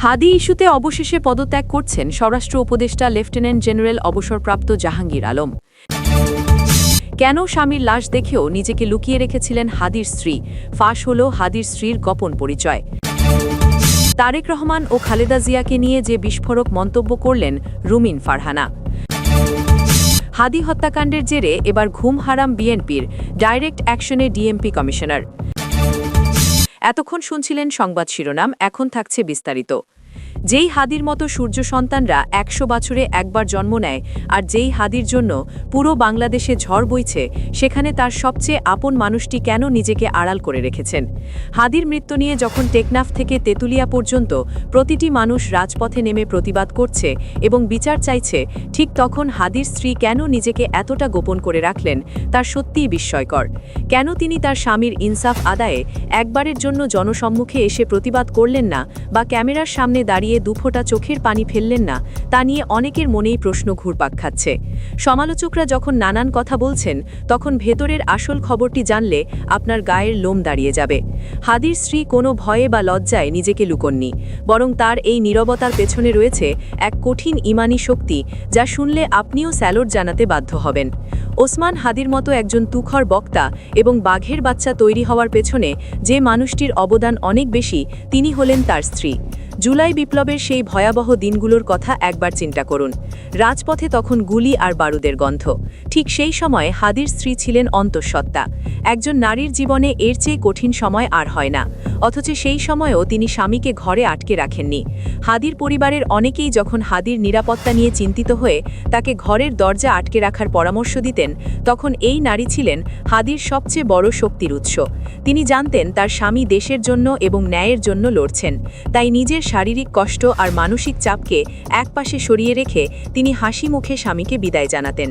হাদি ইস্যুতে অবশেষে পদত্যাগ করছেন স্বরাষ্ট্র উপদেষ্টা লেফটেন্যান্ট জেনারেল অবসরপ্রাপ্ত জাহাঙ্গীর আলম। কেন স্বামীর লাশ দেখেও নিজেকে লুকিয়ে রেখেছিলেন হাদির স্ত্রী, ফাঁস হল হাদির স্ত্রীর গোপন পরিচয়। তারেক রহমান ও খালেদা জিয়াকে নিয়ে যে বিস্ফোরক মন্তব্য করলেন রুমিন ফারহানা। হাদি হত্যাকাণ্ডের জেরে এবার ঘুম হারাম বিএনপির, ডাইরেক্ট অ্যাকশনে ডিএমপি কমিশনার। এতক্ষণ শুনছিলেন সংবাদ শিরোনাম, এখন থাকছে বিস্তারিত। যেই হাদির মতো সূর্য সন্তানরা ১০০ বছরে একবার জন্ম নেয়, আর যেই হাদির জন্য পুরো বাংলাদেশে ঝড় বইছে, সেখানে তার সবচেয়ে আপন মানুষটি কেন নিজেকে আড়াল করে রেখেছেন? হাদির মৃত্যু নিয়ে যখন টেকনাফ থেকে তেঁতুলিয়া পর্যন্ত প্রতিটি মানুষ রাজপথে নেমে প্রতিবাদ করছে এবং বিচার চাইছে, ঠিক তখন হাদির স্ত্রী কেন নিজেকে এতটা গোপন করে রাখলেন, তার সত্যিই বিস্ময়কর। কেন তিনি তার স্বামীর ইনসাফ আদায়ে একবারের জন্য জনসম্মুখে এসে প্রতিবাদ করলেন না বা ক্যামেরার সামনে দাঁড়িয়ে দুফোঁটা চোখের পানি ফেললেন না, তা নিয়ে অনেকের মনেই প্রশ্ন ঘুরপাক খাচ্ছে। সমালোচকরা যখন নানান কথা বলছেন, তখন ভেতরের আসল খবরটি জানলে আপনার গায়ের লোম দাঁড়িয়ে যাবে। হাদির স্ত্রী কোনো ভয়ে বা লজ্জায় নিজেকে লুকোননি, বরং তার এই নীরবতার পেছনে রয়েছে এক কঠিন ইমানি শক্তি, যা শুনলে আপনিও স্যালুট জানাতে বাধ্য হবেন। ওসমান হাদির মতো একজন তুখর বক্তা এবং বাঘের বাচ্চা তৈরি হওয়ার পেছনে যে মানুষটির অবদান অনেক বেশি, তিনি হলেন তার স্ত্রী। জুলাই বিপ্লবের সেই ভয়াবহ দিনগুলোর কথা একবার চিন্তা করুন। রাজপথে তখন গুলি আর বারুদের গন্ধ। ঠিক সেই সময় হাদির স্ত্রী ছিলেন অন্তঃসত্ত্বা। একজন নারীর জীবনে এর চেয়ে কঠিন সময় আর হয় না, অথচ সেই সময়েও তিনি স্বামীকে ঘরে আটকে রাখেননি। হাদির পরিবারের অনেকেই যখন হাদির নিরাপত্তা নিয়ে চিন্তিত হয়ে তাকে ঘরের দরজা আটকে রাখার পরামর্শ দিতেন, তখন এই নারী ছিলেন হাদির সবচেয়ে বড় শক্তির উৎস। তিনি জানতেন তার স্বামী দেশের জন্য এবং ন্যায়ের জন্য লড়ছেন, তাই নিজের শারীরিক কষ্ট আর মানসিক চাপকে একপাশে সরিয়ে রেখে তিনি হাসি মুখে স্বামীকে বিদায় জানাতেন।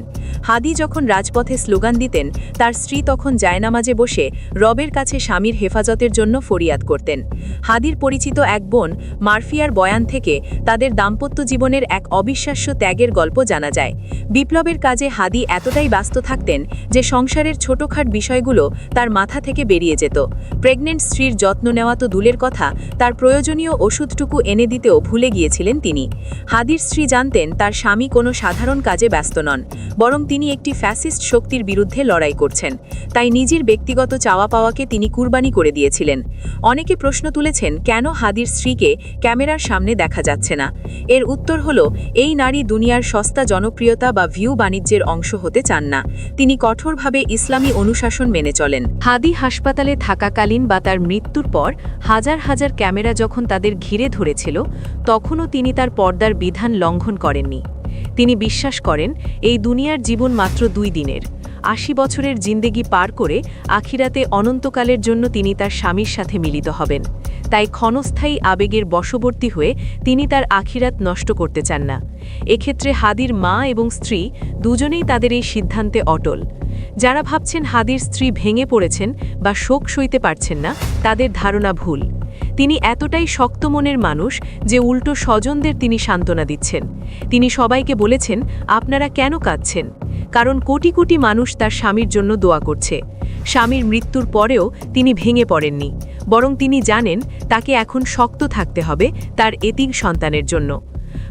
হাদি যখন রাজপথে স্লোগান দিতেন, তার স্ত্রী তখন জায়নামাজে বসে রবের কাছে স্বামীর হেফাজতের জন্য ফরিয়াদ করতেন। হাদির পরিচিত এক বোন মারফিয়ার বয়ান থেকে তাদের দাম্পত্য জীবনের এক অবিশ্বাস্য ত্যাগের গল্প জানা যায়। বিপ্লবের কাজে হাদি এতটাই ব্যস্ত থাকতেন যে সংসারের ছোটখাট বিষয়গুলো তার মাথা থেকে বেরিয়ে যেত। প্রেগনেন্ট স্ত্রীর যত্ন নেওয়া তো দূরের কথা, তার প্রয়োজনীয় ওষুধটুকু এনে দিতেও ভুলে গিয়েছিলেন তিনি। হাদির স্ত্রী জানতেন তার স্বামী কোনো সাধারণ কাজে ব্যস্ত নন, বরং তিনি একটি ফ্যাসিস্ট শক্তির বিরুদ্ধে লড়াই করছেন। তাই নিজের ব্যক্তিগত চাওয়া পাওয়াকে তিনি কুরবানি করে দিয়েছিলেন। অনেকে প্রশ্ন তুলেছেন, কেন হাদির স্ত্রীকে ক্যামেরার সামনে দেখা যাচ্ছে না? এর উত্তর হলো, এই নারী দুনিয়ার সস্তা জনপ্রিয়তা বা ভিউ বাণিজ্যের অংশ হতে চান না। তিনি কঠোরভাবে ইসলামী অনুশাসন মেনে চলেন। হাদি হাসপাতালে থাকাকালীন বা তার মৃত্যুর পর হাজার হাজার ক্যামেরা যখন তাদের ঘিরে ধরেছিল, তখনও তিনি তার পর্দার বিধান লঙ্ঘন করেননি। তিনি বিশ্বাস করেন এই দুনিয়ার জীবন মাত্র 2 দিনের। 80 বছরের জিন্দেগি পার করে আখিরাতে অনন্তকালের জন্য তিনি তার স্বামীর সাথে মিলিত হবেন। তাই ক্ষণস্থায়ী আবেগের বশবর্তী হয়ে তিনি তার আখিরাত নষ্ট করতে চান না। এক্ষেত্রে হাদির মা এবং স্ত্রী দুজনেই তাদের এই সিদ্ধান্তে অটল। যারা ভাবছেন হাদির স্ত্রী ভেঙে পড়েছেন বা শোক সইতে পারছেন না, তাদের ধারণা ভুল। তিনি এতটাই শক্ত মনের মানুষ যে উল্টো স্বজনদের তিনি সান্ত্বনা দিচ্ছেন। তিনি সবাইকে বলেছেন, আপনারা কেন কাঁদছেন? কারণ কোটি কোটি মানুষ তার স্বামীর জন্য দোয়া করছে। স্বামীর মৃত্যুর পরেও তিনি ভেঙে পড়েননি, বরং তিনি জানেন তাকে এখন শক্ত থাকতে হবে তার এতিম সন্তানের জন্য।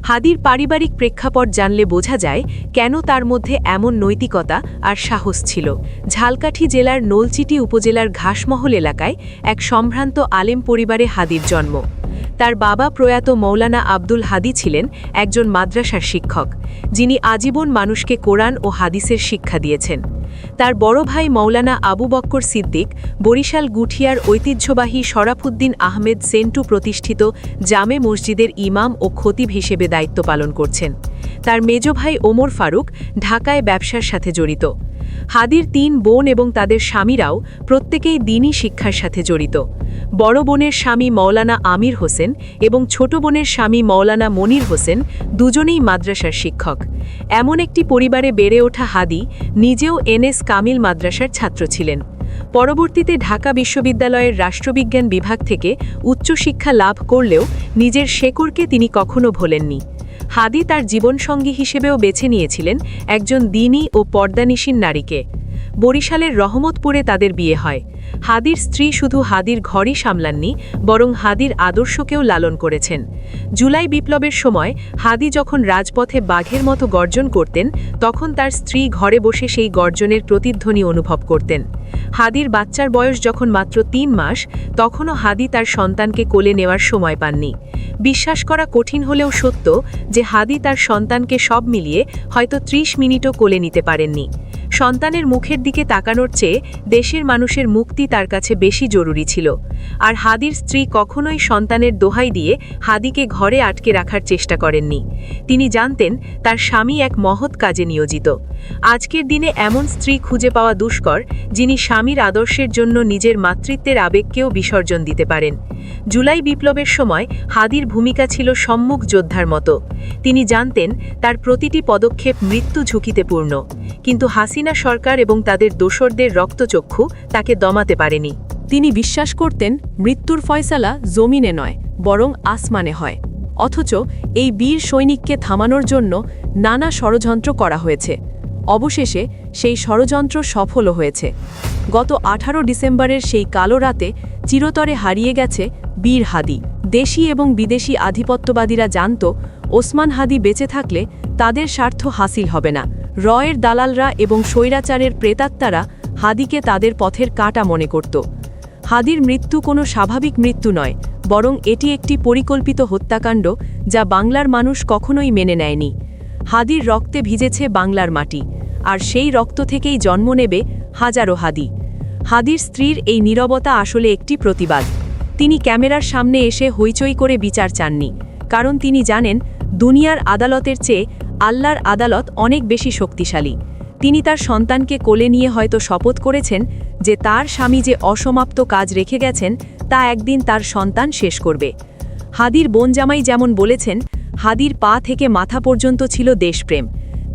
হাদির পারিবারিক প্রেক্ষাপট জানলে বোঝা যায় কেন তার মধ্যে এমন নৈতিকতা আর সাহস ছিল। ঝালকাঠি জেলার নলচিটি উপজেলার ঘাসমহল এলাকায় এক সম্ভ্রান্ত আলেম পরিবারে হাদির জন্ম। তার বাবা প্রয়াত মৌলানা আব্দুল হাদি ছিলেন একজন মাদ্রাসার শিক্ষক, যিনি আজীবন মানুষকে কোরআন ও হাদিসের শিক্ষা দিয়েছেন। তার বড় ভাই মৌলানা আবু বক্কর সিদ্দিক বরিশাল গুঠিয়ার ঐতিহ্যবাহী শরাফুদ্দিন আহমেদ সেন্টু প্রতিষ্ঠিত জামে মসজিদের ইমাম ও খতিব হিসেবে দায়িত্ব পালন করছেন। তার মেজ ভাই ওমর ফারুক ঢাকায় ব্যবসার সাথে জড়িত। হাদির 3 বোন এবং তাদের স্বামীরাও প্রত্যেকেই দ্বীনি শিক্ষার সাথে জড়িত। বড় বোনের স্বামী মৌলানা আমির হোসেন এবং ছোট বোনের স্বামী মৌলানা মনির হোসেন দুজনেই মাদ্রাসার শিক্ষক। এমন একটি পরিবারে বেড়ে ওঠা হাদি নিজেও এনএস কামিল মাদ্রাসার ছাত্র ছিলেন। পরবর্তীতে ঢাকা বিশ্ববিদ্যালয়ের রাষ্ট্রবিজ্ঞান বিভাগ থেকে উচ্চশিক্ষা লাভ করলেও নিজের শেকড়কে তিনি কখনো ভোলেননি। হাদি তার জীবনসঙ্গী হিসেবেও বেছে নিয়েছিলেন একজন দ্বীনি ও পর্দানিশীন নারীকে। বরিশালের রহমতপুরে তাদের বিয়ে হয়। হাদির স্ত্রী শুধু হাদির ঘরই সামলাননি, বরং হাদির আদর্শকেও লালন করেছেন। জুলাই বিপ্লবের সময় হাদি যখন রাজপথে বাঘের মতো গর্জন করতেন, তখন তার স্ত্রী ঘরে বসে সেই গর্জনের প্রতিধ্বনি অনুভব করতেন। হাদির বাচ্চার বয়স যখন মাত্র 3 মাস, তখনও হাদি তার সন্তানকে কোলে নেওয়ার সময় পাননি। বিশ্বাস করা কঠিন হলেও সত্য যে হাদি তার সন্তানকে সব মিলিয়ে হয়তো 30 মিনিটও কোলে নিতে পারেননি। সন্তানের মুখের দিকে তাকানোর চেয়ে দেশের মানুষের মুক্তি তার কাছে বেশি জরুরি ছিল। আর হাদির স্ত্রী কখনোই সন্তানের দোহাই দিয়ে হাদিকে ঘরে আটকে রাখার চেষ্টা করেননি। তিনি জানতেন তার স্বামী এক মহৎ কাজে নিয়োজিত। আজকের দিনে এমন স্ত্রী খুঁজে পাওয়া দুষ্কর, যিনি স্বামীর আদর্শের জন্য নিজের মাতৃত্বের আবেগকেও বিসর্জন দিতে পারেন। জুলাই বিপ্লবের সময় হাদির ভূমিকা ছিল সম্মুখ যোদ্ধার মতো। তিনি জানতেন তার প্রতিটি পদক্ষেপ মৃত্যু ঝুঁকিতে পূর্ণ, কিন্তু হাসিনা সরকার এবং তাদের দোসরদের রক্তচক্ষু তাকে দমাতে পারেনি। তিনি বিশ্বাস করতেন মৃত্যুর ফয়সালা জমিনে নয়, বরং আসমানে হয়। অথচ এই বীর সৈনিককে থামানোর জন্য নানা ষড়যন্ত্র করা হয়েছে। অবশেষে সেই ষড়যন্ত্র সফলও হয়েছে। গত 18 ডিসেম্বরের সেই কালো রাতে চিরতরে হারিয়ে গেছে বীর হাদি। দেশি এবং বিদেশি আধিপত্যবাদীরা জানত ওসমান হাদি বেঁচে থাকলে তাদের স্বার্থ হাসিল হবে না। রয়ের দালালরা এবং স্বৈরাচারের প্রেতাত্মারা হাদিকে তাদের পথের কাঁটা মনে করত। হাদির মৃত্যু কোনো স্বাভাবিক মৃত্যু নয়, বরং এটি একটি পরিকল্পিত হত্যাকাণ্ড যা বাংলার মানুষ কখনোই মেনে নেয়নি। হাদির রক্তে ভিজেছে বাংলার মাটি, আর সেই রক্ত থেকেই জন্ম নেবে হাজারো হাদি। হাদির স্ত্রীর এই নীরবতা আসলে একটি প্রতিবাদ। তিনি ক্যামেরার সামনে এসে হইচই করে বিচার চাননি, কারণ তিনি জানেন দুনিয়ার আদালতের চেয়ে আল্লাহর আদালত অনেক বেশি শক্তিশালী। তিনি তার সন্তানকে কোলে নিয়ে হয়তো শপথ করেছেন যে তার স্বামী যে অসমাপ্ত কাজ রেখে গেছেন তা একদিন তার সন্তান শেষ করবে। হাদির বোন জামাই যেমন বলেছেন, হাদির পা থেকে মাথা পর্যন্ত ছিল দেশপ্রেম।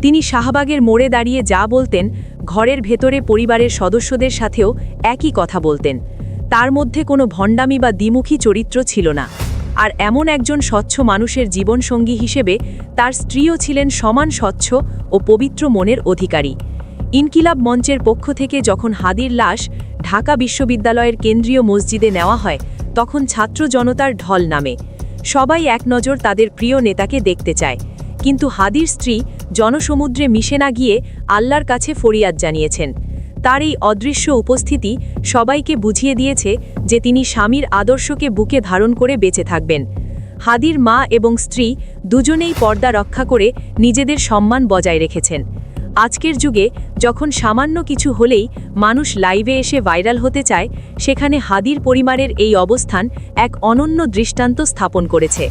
তিনি শাহবাগের মোড়ে দাঁড়িয়ে যা বলতেন, ঘরের ভেতরে পরিবারের সদস্যদের সাথেও একই কথা বলতেন। তার মধ্যে কোনো ভণ্ডামি বা দ্বিমুখী চরিত্র ছিল না। আর এমন একজন স্বচ্ছ মানুষের জীবনসঙ্গী হিসেবে তার স্ত্রীও ছিলেন সমান স্বচ্ছ ও পবিত্র মনের অধিকারী। ইনকিলাব মঞ্চের পক্ষ থেকে যখন হাদির লাশ ঢাকা বিশ্ববিদ্যালয়ের কেন্দ্রীয় মসজিদে নেওয়া হয়, তখন ছাত্র জনতার ঢল নামে। সবাই এক নজর তাদের প্রিয় নেতাকে দেখতে চায়। কিন্তু হাদির স্ত্রী জনসমুদ্রে মিশে না গিয়ে আল্লাহর কাছে ফরিয়াদ জানিয়েছেন। তার এই অদৃশ্য উপস্থিতি সবাইকে বুঝিয়ে দিয়েছে যে তিনি স্বামীর আদর্শকে বুকে ধারণ করে বেঁচে থাকবেন। হাদির মা এবং স্ত্রী দুজনেই পর্দা রক্ষা করে নিজেদের সম্মান বজায় রেখেছেন। আজকের যুগে যখন সামান্য কিছু হলেই মানুষ লাইভে এসে ভাইরাল হতে চায়, সেখানে হাদির পরিবারের এই অবস্থান এক অনন্য দৃষ্টান্ত স্থাপন করেছে।